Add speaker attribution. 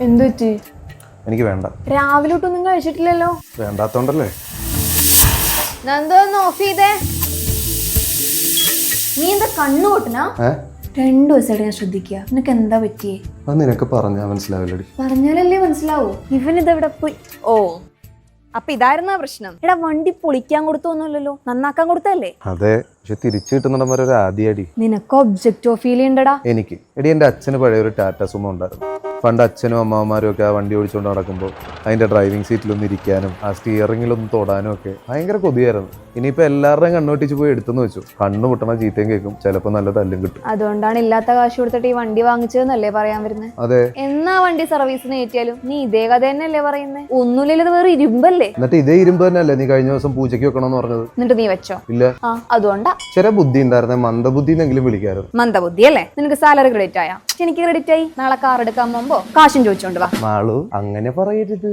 Speaker 1: എന്തു പറ്റി?
Speaker 2: എനിക്ക് വേണ്ട.
Speaker 1: രാവിലെ തൊട്ടൊന്നും കഴിച്ചിട്ടില്ലല്ലോ.
Speaker 2: വേണ്ടാത്തോണ്ടല്ലേ.
Speaker 1: നന്ദൊന്ന് ഓഫ് ചെയ്തേ. നീ എന്താ കണ്ണു പൊട്ടനാ? 2 ദിവസമായിട്ട് ഞാൻ ശ്രദ്ധിക്കുക. നിനക്ക് എന്താ പറ്റിയേ?
Speaker 2: അത് നിനക്ക് പറഞ്ഞാ മനസ്സിലാവില്ലടി.
Speaker 1: പറഞ്ഞാലല്ലേ മനസ്സിലാവൂ. ഇവൻ ഇതെവിടെ പോയി? ഓ, അപ്പൊ ഇതായിരുന്നാ പ്രശ്നം. എടാ, വണ്ടി പൊളിക്കാൻ കൊടുത്തൊന്നുമില്ലല്ലോ, നന്നാക്കാൻ കൊടുത്തല്ലേ?
Speaker 2: അതെ, പക്ഷെ തിരിച്ചു കിട്ടുന്നിടം ഒരു ആദ്യടി.
Speaker 1: നിനക്ക് ഒബ്ജക്റ്റോ ഫീൽ ചെയ്യണ്ടടാ.
Speaker 2: എനിക്ക് എന്റെ അച്ഛന് പഴയ ഒരു ടാറ്റ സുമോ ഉണ്ടായിരുന്നു. പണ്ട് അച്ഛനും അമ്മാവന്മാരും ഒക്കെ ആ വണ്ടി ഓടിച്ചുകൊണ്ട് നടക്കുമ്പോൾ അതിന്റെ ഡ്രൈവിംഗ് സീറ്റിലൊന്നും ഇരിക്കാനും ആ സ്റ്റിയറിംഗിലൊന്നും തൊടാനും ഒക്കെ ഭയങ്കര കൊതിയായിരുന്നു. ഇനിയിപ്പോ എല്ലാവരുടെയും കണ്ണുപൊട്ടിച്ച് പോയി എടുത്തെന്ന് വെച്ചു, കണ്ണു പൊട്ടണ ചീത്തയും കേൾക്കും, ചിലപ്പോൾ നല്ല തല്ലും കിട്ടും.
Speaker 1: അതുകൊണ്ടാണ് ഇല്ലാത്ത കാശ് കൊടുത്തിട്ട് ഈ വണ്ടി വാങ്ങിച്ചതെന്നല്ലേ പറയാൻ വരുന്നത്?
Speaker 2: അതെ.
Speaker 1: എന്നാ വണ്ടി സർവീസിന് ഏറ്റിയാലും നീ ഇതേ കഥ തന്നെയല്ലേ പറയുന്നത്? ഒന്നുമില്ലത് വേറെ ഇരുമ്പല്ലേ?
Speaker 2: എന്നിട്ട് ഇതേ ഇരുമ്പ് തന്നെയല്ലേ നീ കഴിഞ്ഞ ദിവസം പൂജയ്ക്ക് വെക്കണമെന്ന് പറഞ്ഞത്?
Speaker 1: എന്നിട്ട് നീ വെച്ചോ?
Speaker 2: ഇല്ല.
Speaker 1: അതുകൊണ്ടാ.
Speaker 2: ചില ബുദ്ധി ഉണ്ടായിരുന്നെ, മന്ദബുദ്ധി എന്നെങ്കിലും വിളിക്കായിരുന്നു.
Speaker 1: മന്ദബുദ്ധി അല്ലേ? നിനക്ക് സാലറി ക്രെഡിറ്റ് ആയാ? എനിക്ക് ക്രെഡിറ്റ് ആയി. നാളെ കാർ എടുക്കാൻ പോകുമ്പോ കാശും ചോദിച്ചോണ്ട് വാ.
Speaker 2: മാളു അങ്ങനെ പറയരുത്.